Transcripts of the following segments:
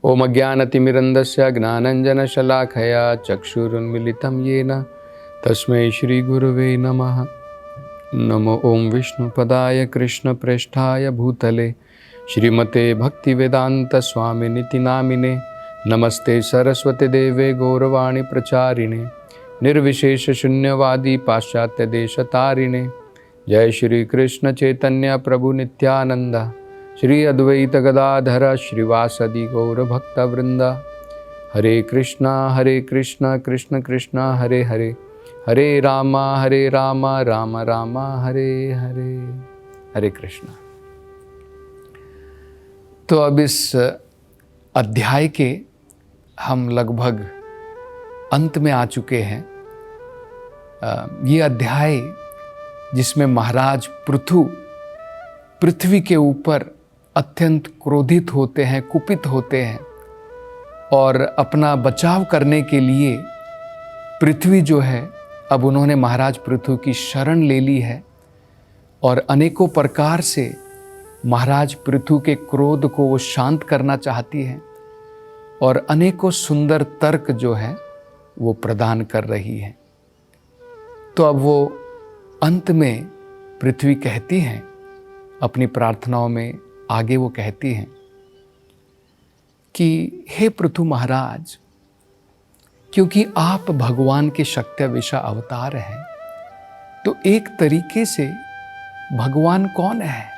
ओम अज्ञानतिमिरन्धस्य ज्ञानञ्जनशलाखया चक्षुरुन्मिलितं येन तस्मै श्रीगुरुवे नमः। नमो ओम विष्णुपदाय कृष्णप्रेष्ठाय भूतले श्रीमते भक्तिवेदान्तस्वामिनिति नामिने। नमस्ते सरस्वती देवे गौरवाणी प्रचारिणे निर्विशेषशून्यवादी पाश्चात्यदेशतारिणे। जय श्री कृष्ण चैतन्य प्रभु नित्यानंद श्री अद्वैत गदाधर श्रीवासदि गौर भक्तवृंद। हरे कृष्णा कृष्ण कृष्ण हरे हरे, हरे राम राम राम हरे हरे। हरे कृष्णा। तो अब इस अध्याय के हम लगभग अंत में आ चुके हैं। ये अध्याय जिसमें महाराज पृथ्वी के ऊपर अत्यंत क्रोधित होते हैं, कुपित होते हैं और अपना बचाव करने के लिए पृथ्वी जो है, अब उन्होंने महाराज पृथु की शरण ले ली है और अनेकों प्रकार से महाराज पृथु के क्रोध को वो शांत करना चाहती है और अनेकों सुंदर तर्क जो है वो प्रदान कर रही है। तो अब वो अंत में पृथ्वी कहती हैं अपनी प्रार्थनाओं में, आगे वो कहती हैं कि हे पृथु महाराज, क्योंकि आप भगवान के शक्तिविशा अवतार हैं, तो एक तरीके से भगवान कौन है?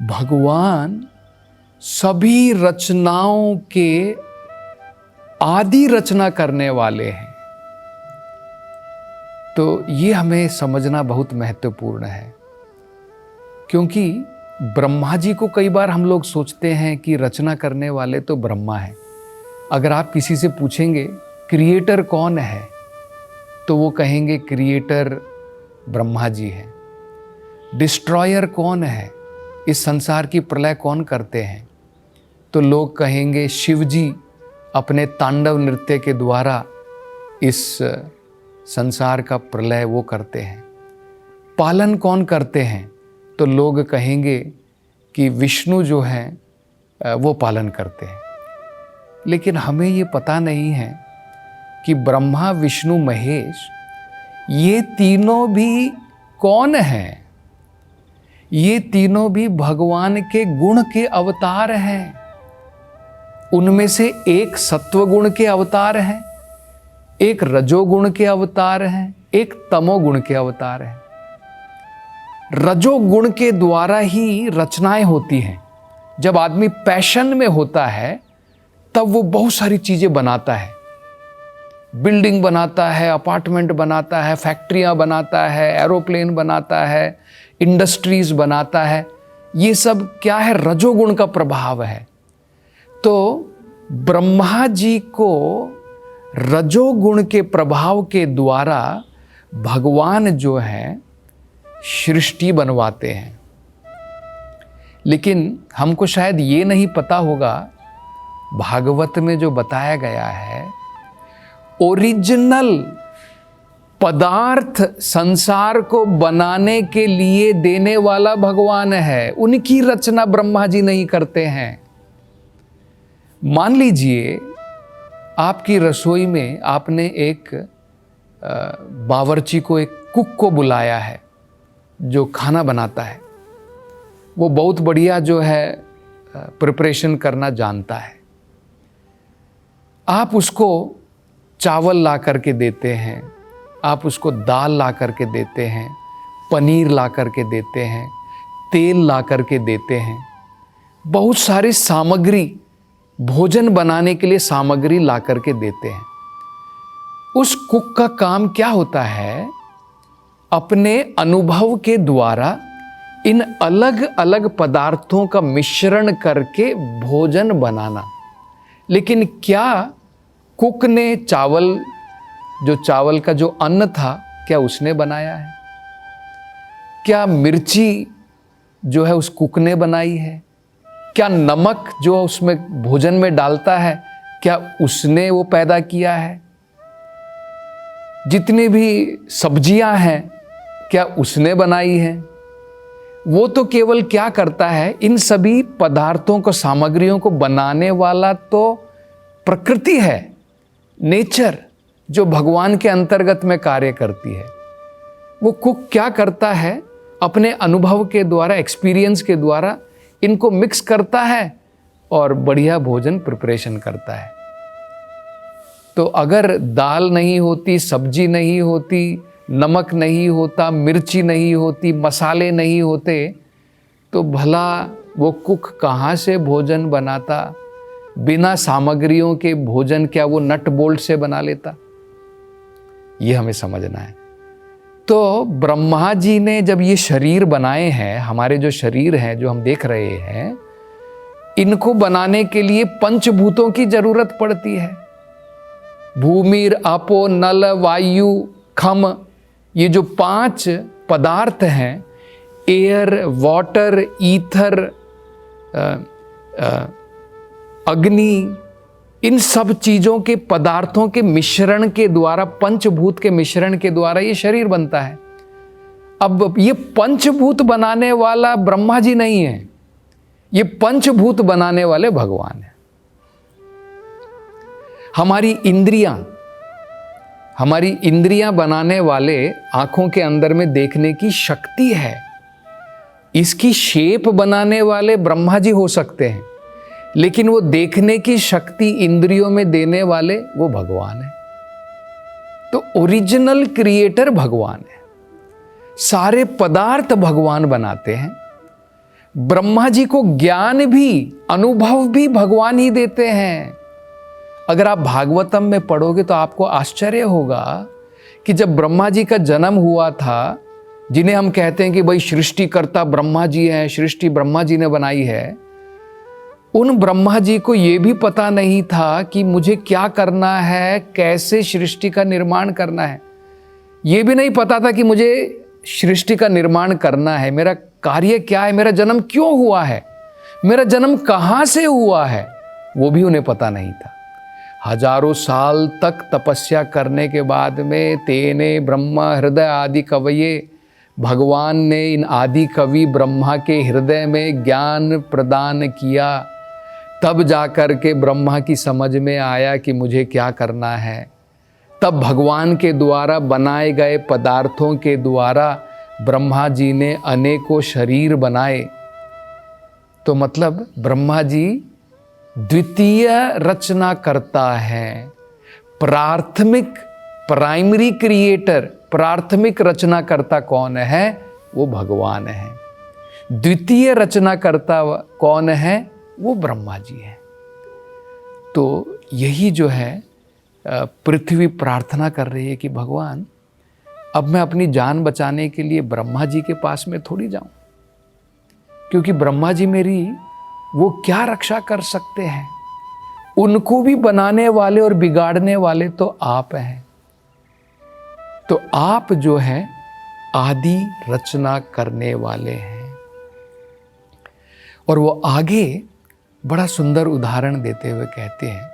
भगवान सभी रचनाओं के आदि रचना करने वाले हैं। तो ये हमें समझना बहुत महत्वपूर्ण है, क्योंकि ब्रह्मा जी को कई बार हम लोग सोचते हैं कि रचना करने वाले तो ब्रह्मा है। अगर आप किसी से पूछेंगे क्रिएटर कौन है, तो वो कहेंगे क्रिएटर ब्रह्मा जी है। डिस्ट्रॉयर कौन है, इस संसार की प्रलय कौन करते हैं, तो लोग कहेंगे शिव जी अपने तांडव नृत्य के द्वारा इस संसार का प्रलय वो करते हैं। पालन कौन करते हैं, तो लोग कहेंगे कि विष्णु जो हैं वो पालन करते हैं। लेकिन हमें ये पता नहीं है कि ब्रह्मा विष्णु महेश ये तीनों भी कौन हैं? ये तीनों भी भगवान के गुण के अवतार हैं। उनमें से एक सत्वगुण के अवतार हैं, एक रजोगुण के अवतार हैं, एक तमोगुण के अवतार हैं। रजोगुण के द्वारा ही रचनाएं होती हैं। जब आदमी पैशन में होता है तब वो बहुत सारी चीजें बनाता है, बिल्डिंग बनाता है, अपार्टमेंट बनाता है, फैक्ट्रियां बनाता है, एरोप्लेन बनाता है, इंडस्ट्रीज बनाता है। ये सब क्या है? रजोगुण का प्रभाव है। तो ब्रह्मा जी को रजोगुण के प्रभाव के द्वारा भगवान जो है सृष्टि बनवाते हैं। लेकिन हमको शायद ये नहीं पता होगा, भागवत में जो बताया गया है, ओरिजिनल पदार्थ संसार को बनाने के लिए देने वाला भगवान है। उनकी रचना ब्रह्मा जी नहीं करते हैं। मान लीजिए आपकी रसोई में आपने एक बावर्ची को, एक कुक को बुलाया है जो खाना बनाता है। वो बहुत बढ़िया जो है प्रिपरेशन करना जानता है। आप उसको चावल ला करके देते हैं, आप उसको दाल ला करके देते हैं, पनीर ला करके देते हैं, तेल ला करके देते हैं, बहुत सारी सामग्री, भोजन बनाने के लिए सामग्री ला करके देते हैं। उस कुक का काम क्या होता है? अपने अनुभव के द्वारा इन अलग अलग पदार्थों का मिश्रण करके भोजन बनाना। लेकिन क्या कुक ने चावल का जो अन्न था, क्या उसने बनाया है? क्या मिर्ची जो है उस कुक ने बनाई है? क्या नमक जो उसमें भोजन में डालता है, क्या उसने वो पैदा किया है? जितनी भी सब्जियां हैं, क्या उसने बनाई है? वो तो केवल क्या करता है, इन सभी पदार्थों को, सामग्रियों को बनाने वाला तो प्रकृति है, नेचर, जो भगवान के अंतर्गत में कार्य करती है। वो कुक क्या करता है, अपने अनुभव के द्वारा, एक्सपीरियंस के द्वारा इनको मिक्स करता है और बढ़िया भोजन प्रिपरेशन करता है। तो अगर दाल नहीं होती, सब्जी नहीं होती, नमक नहीं होता, मिर्ची नहीं होती, मसाले नहीं होते, तो भला वो कुक कहाँ से भोजन बनाता? बिना सामग्रियों के भोजन क्या वो नट बोल्ट से बना लेता? ये हमें समझना है। तो ब्रह्मा जी ने जब ये शरीर बनाए हैं, हमारे जो शरीर हैं जो हम देख रहे हैं, इनको बनाने के लिए पंचभूतों की जरूरत पड़ती है। भूमिर, आपो, नल, वायु, खम, ये जो 5 पदार्थ हैं, एयर, वाटर, ईथर, अग्नि, इन सब चीजों के पदार्थों के मिश्रण के द्वारा, पंचभूत के मिश्रण के द्वारा ये शरीर बनता है। अब ये पंचभूत बनाने वाला ब्रह्मा जी नहीं है, ये पंचभूत बनाने वाले भगवान है। हमारी इंद्रियां बनाने वाले आंखों के अंदर में देखने की शक्ति है, इसकी शेप बनाने वाले ब्रह्मा जी हो सकते हैं, लेकिन वो देखने की शक्ति इंद्रियों में देने वाले वो भगवान है। तो ओरिजिनल क्रिएटर भगवान है, सारे पदार्थ भगवान बनाते हैं। ब्रह्मा जी को ज्ञान भी, अनुभव भी भगवान ही देते हैं। अगर आप भागवतम में पढ़ोगे तो आपको आश्चर्य होगा कि जब ब्रह्मा जी का जन्म हुआ था, जिन्हें हम कहते हैं कि भाई सृष्टिकर्ता ब्रह्मा जी हैं, सृष्टि ब्रह्मा जी ने बनाई है, उन ब्रह्मा जी को यह भी पता नहीं था कि मुझे क्या करना है, कैसे सृष्टि का निर्माण करना है। यह भी नहीं पता था कि मुझे सृष्टि का निर्माण करना है, मेरा कार्य क्या है, मेरा जन्म क्यों हुआ है, मेरा जन्म कहाँ से हुआ है, वो भी उन्हें पता नहीं था। हजारों साल तक तपस्या करने के बाद में तेने ब्रह्मा हृदय आदि कवये, भगवान ने इन आदि कवि ब्रह्मा के हृदय में ज्ञान प्रदान किया। तब जाकर के ब्रह्मा की समझ में आया कि मुझे क्या करना है। तब भगवान के द्वारा बनाए गए पदार्थों के द्वारा ब्रह्मा जी ने अनेकों शरीर बनाए। तो मतलब ब्रह्मा जी द्वितीय रचना करता है, प्राइमरी क्रिएटर, प्राथमिक रचनाकर्ता कौन है? वो भगवान है। द्वितीय रचनाकर्ता कौन है? वो ब्रह्मा जी है। तो यही जो है पृथ्वी प्रार्थना कर रही है कि भगवान, अब मैं अपनी जान बचाने के लिए ब्रह्मा जी के पास में थोड़ी जाऊं, क्योंकि ब्रह्मा जी मेरी वो क्या रक्षा कर सकते हैं? उनको भी बनाने वाले और बिगाड़ने वाले तो आप हैं। तो आप जो है आदि रचना करने वाले हैं। और वो आगे बड़ा सुंदर उदाहरण देते हुए कहते हैं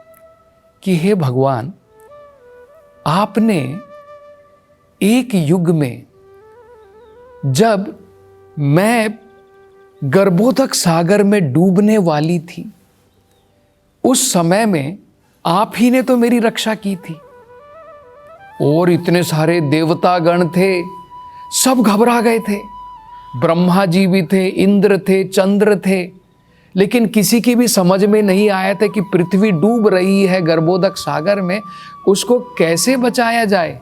कि हे भगवान, आपने एक युग में, जब मैं गर्भोदक सागर में डूबने वाली थी, उस समय में आप ही ने तो मेरी रक्षा की थी। और इतने सारे देवतागण थे, सब घबरा गए थे। ब्रह्मा जी भी थे, इंद्र थे, चंद्र थे, लेकिन किसी की भी समझ में नहीं आया था कि पृथ्वी डूब रही है गर्भोदक सागर में, उसको कैसे बचाया जाए।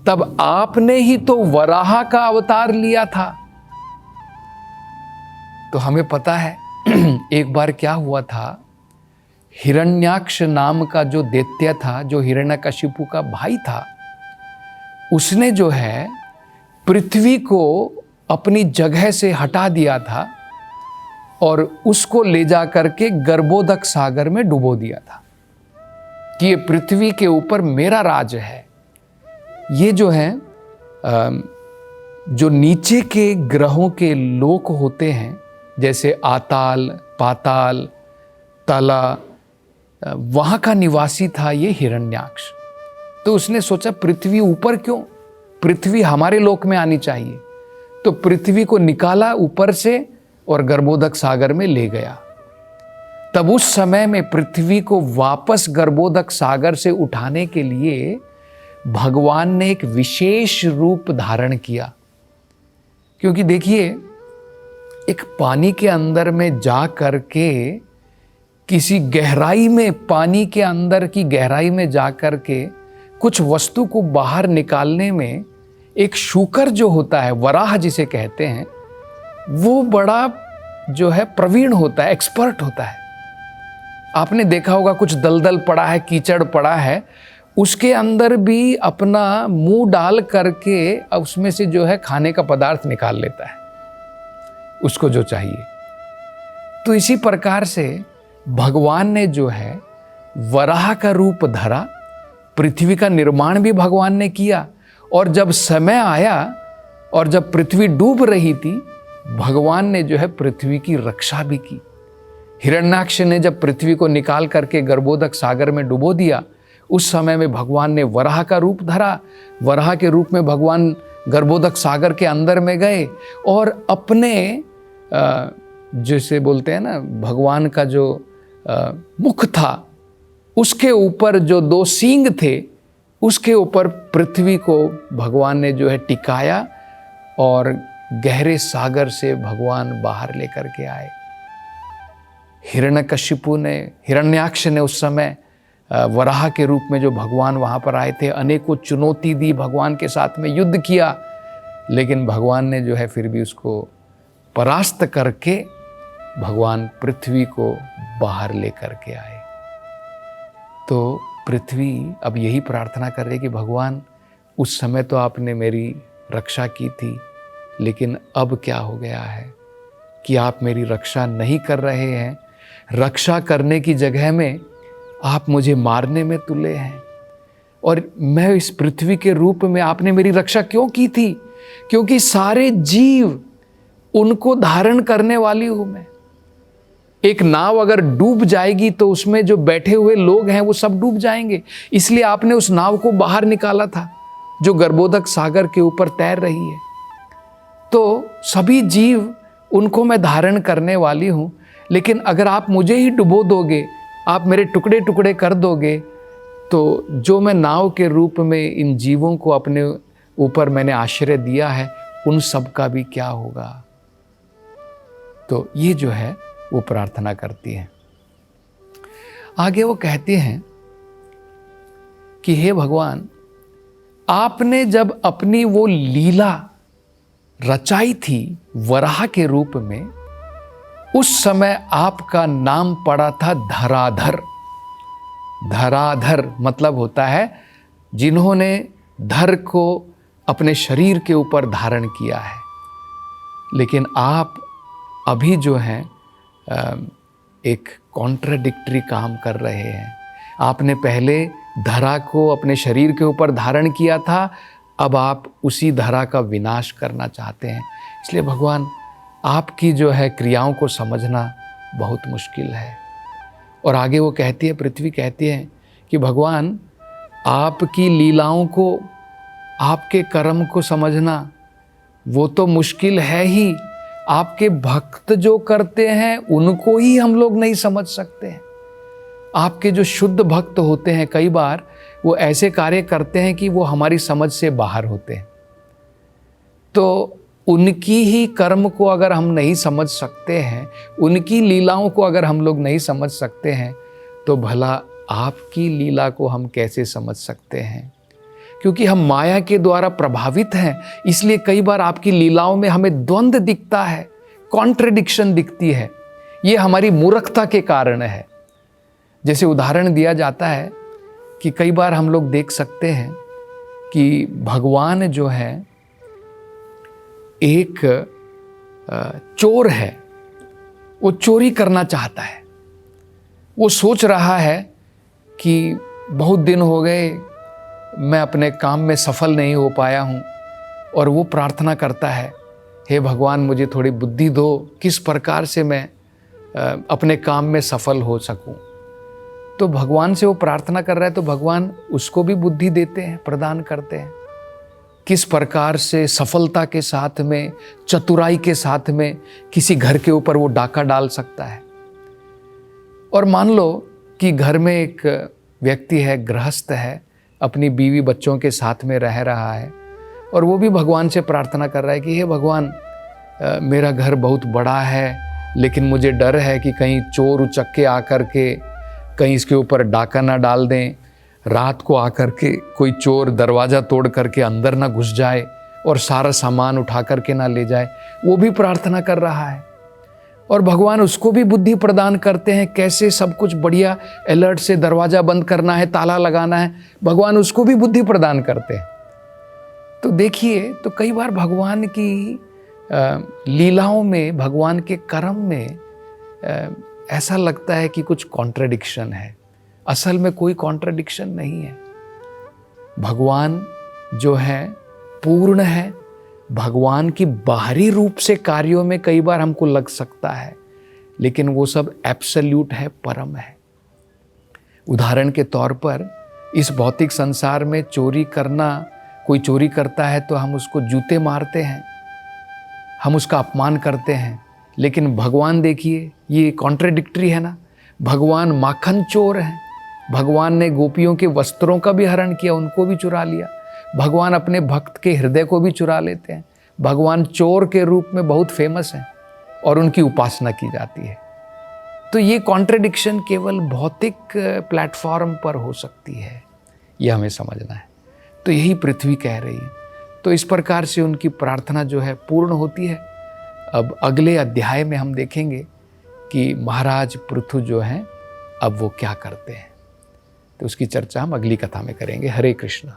तब आपने ही तो वराह का अवतार लिया था। तो हमें पता है एक बार क्या हुआ था, हिरण्याक्ष नाम का जो दैत्य था, जो हिरण्यकशिपु का भाई था, उसने जो है पृथ्वी को अपनी जगह से हटा दिया था और उसको ले जा करके गर्भोदक सागर में डुबो दिया था कि ये पृथ्वी के ऊपर मेरा राज है। ये जो है जो नीचे के ग्रहों के लोक होते हैं, जैसे आताल, पाताल, तला, वहाँ का निवासी था ये हिरण्याक्ष। तो उसने सोचा पृथ्वी ऊपर क्यों, पृथ्वी हमारे लोक में आनी चाहिए। तो पृथ्वी को निकाला ऊपर से और गर्भोदक सागर में ले गया। तब उस समय में पृथ्वी को वापस गर्भोदक सागर से उठाने के लिए भगवान ने एक विशेष रूप धारण किया। क्योंकि देखिए, एक पानी के अंदर में जा करके किसी गहराई में, पानी के अंदर की गहराई में जा करके कुछ वस्तु को बाहर निकालने में एक शूकर जो होता है, वराह जिसे कहते हैं, वो बड़ा जो है प्रवीण होता है, एक्सपर्ट होता है। आपने देखा होगा कुछ दलदल पड़ा है, कीचड़ पड़ा है, उसके अंदर भी अपना मुंह डाल करके उसमें से जो है खाने का पदार्थ निकाल लेता है, उसको जो चाहिए। तो इसी प्रकार से भगवान ने जो है वराह का रूप धरा, पृथ्वी का निर्माण भी भगवान ने किया, और जब समय आया और जब पृथ्वी डूब रही थी, भगवान ने जो है पृथ्वी की रक्षा भी की। हिरण्याक्ष ने जब पृथ्वी को निकाल करके गर्भोदक सागर में डुबो दिया, उस समय में भगवान ने वराह का रूप धरा। वराह के रूप में भगवान गर्भोदक सागर के अंदर में गए और अपने जैसे बोलते हैं ना, भगवान का जो मुख था, उसके ऊपर जो 2 सींग थे, उसके ऊपर पृथ्वी को भगवान ने जो है टिकाया और गहरे सागर से भगवान बाहर लेकर के आए। हिरण्यकशिपु ने, हिरण्याक्ष ने उस समय वराह के रूप में जो भगवान वहाँ पर आए थे, अनेकों चुनौती दी, भगवान के साथ में युद्ध किया, लेकिन भगवान ने जो है फिर भी उसको परास्त करके भगवान पृथ्वी को बाहर लेकर के आए। तो पृथ्वी अब यही प्रार्थना कर रही कि भगवान, उस समय तो आपने मेरी रक्षा की थी, लेकिन अब क्या हो गया है कि आप मेरी रक्षा नहीं कर रहे हैं। रक्षा करने की जगह में आप मुझे मारने में तुले हैं। और मैं इस पृथ्वी के रूप में आपने मेरी रक्षा क्यों की थी? क्योंकि सारे जीव, उनको धारण करने वाली हूं मैं। एक नाव अगर डूब जाएगी तो उसमें जो बैठे हुए लोग हैं वो सब डूब जाएंगे, इसलिए आपने उस नाव को बाहर निकाला था जो गर्भोदक सागर के ऊपर तैर रही है। तो सभी जीव, उनको मैं धारण करने वाली हूं, लेकिन अगर आप मुझे ही डुबो दोगे, आप मेरे टुकड़े टुकड़े कर दोगे, तो जो मैं नाव के रूप में इन जीवों को अपने ऊपर मैंने आश्रय दिया है, उन सब का भी क्या होगा? तो ये जो है वो प्रार्थना करती हैं। आगे वो कहती हैं कि हे भगवान, आपने जब अपनी वो लीला रचाई थी वराह के रूप में, उस समय आपका नाम पड़ा था धराधर। धराधर मतलब होता है जिन्होंने धर को अपने शरीर के ऊपर धारण किया है। लेकिन आप अभी जो हैं एक कॉन्ट्राडिक्टरी काम कर रहे हैं। आपने पहले धरा को अपने शरीर के ऊपर धारण किया था, अब आप उसी धरा का विनाश करना चाहते हैं। इसलिए भगवान, आपकी जो है क्रियाओं को समझना बहुत मुश्किल है। और आगे वो कहती है, पृथ्वी कहती है कि भगवान, आपकी लीलाओं को, आपके कर्म को समझना वो तो मुश्किल है ही, आपके भक्त जो करते हैं उनको ही हम लोग नहीं समझ सकते हैं। आपके जो शुद्ध भक्त होते हैं, कई बार वो ऐसे कार्य करते हैं कि वो हमारी समझ से बाहर होते हैं। तो उनकी ही कर्म को अगर हम नहीं समझ सकते हैं, उनकी लीलाओं को अगर हम लोग नहीं समझ सकते हैं, तो भला आपकी लीला को हम कैसे समझ सकते हैं? क्योंकि हम माया के द्वारा प्रभावित हैं, इसलिए कई बार आपकी लीलाओं में हमें द्वंद्व दिखता है, कॉन्ट्रडिक्शन दिखती है। ये हमारी मूर्खता के कारण है। जैसे उदाहरण दिया जाता है कि कई बार हम लोग देख सकते हैं कि भगवान जो है एक चोर है, वो चोरी करना चाहता है। वो सोच रहा है कि बहुत दिन हो गए, मैं अपने काम में सफल नहीं हो पाया हूँ, और वो प्रार्थना करता है, हे भगवान, मुझे थोड़ी बुद्धि दो, किस प्रकार से मैं अपने काम में सफल हो सकूं। तो भगवान से वो प्रार्थना कर रहा है, तो भगवान उसको भी बुद्धि देते हैं, प्रदान करते हैं। किस प्रकार से सफलता के साथ में, चतुराई के साथ में किसी घर के ऊपर वो डाका डाल सकता है। और मान लो कि घर में एक व्यक्ति है, गृहस्थ है, अपनी बीवी बच्चों के साथ में रह रहा है और वो भी भगवान से प्रार्थना कर रहा है कि हे भगवान, मेरा घर बहुत बड़ा है, लेकिन मुझे डर है कि कहीं चोर उचक्के आकर के कहीं इसके ऊपर डाका ना डाल दें, रात को आकर के कोई चोर दरवाज़ा तोड़ करके अंदर ना घुस जाए और सारा सामान उठा करके ना ले जाए। वो भी प्रार्थना कर रहा है और भगवान उसको भी बुद्धि प्रदान करते हैं, कैसे सब कुछ बढ़िया अलर्ट से दरवाज़ा बंद करना है, ताला लगाना है, भगवान उसको भी बुद्धि प्रदान करते हैं। तो देखिए, तो कई बार भगवान की लीलाओं में, भगवान के कर्म में ऐसा लगता है कि कुछ कॉन्ट्रडिक्शन है। असल में कोई कॉन्ट्रडिक्शन नहीं है। भगवान जो है पूर्ण है। भगवान की बाहरी रूप से कार्यों में कई बार हमको लग सकता है, लेकिन वो सब एब्सोल्यूट है, परम है। उदाहरण के तौर पर इस भौतिक संसार में चोरी करना, कोई चोरी करता है तो हम उसको जूते मारते हैं, हम उसका अपमान करते हैं, लेकिन भगवान देखिए, ये कॉन्ट्रडिक्टरी है ना। भगवान माखन चोर हैं। भगवान ने गोपियों के वस्त्रों का भी हरण किया, उनको भी चुरा लिया। भगवान अपने भक्त के हृदय को भी चुरा लेते हैं। भगवान चोर के रूप में बहुत फेमस हैं और उनकी उपासना की जाती है। तो ये कॉन्ट्रडिक्शन केवल भौतिक प्लेटफॉर्म पर हो सकती है, ये हमें समझना है। तो यही पृथ्वी कह रही है। तो इस प्रकार से उनकी प्रार्थना जो है पूर्ण होती है। अब अगले अध्याय में हम देखेंगे कि महाराज पृथु जो हैं अब वो क्या करते हैं। तो उसकी चर्चा हम अगली कथा में करेंगे। हरे कृष्ण।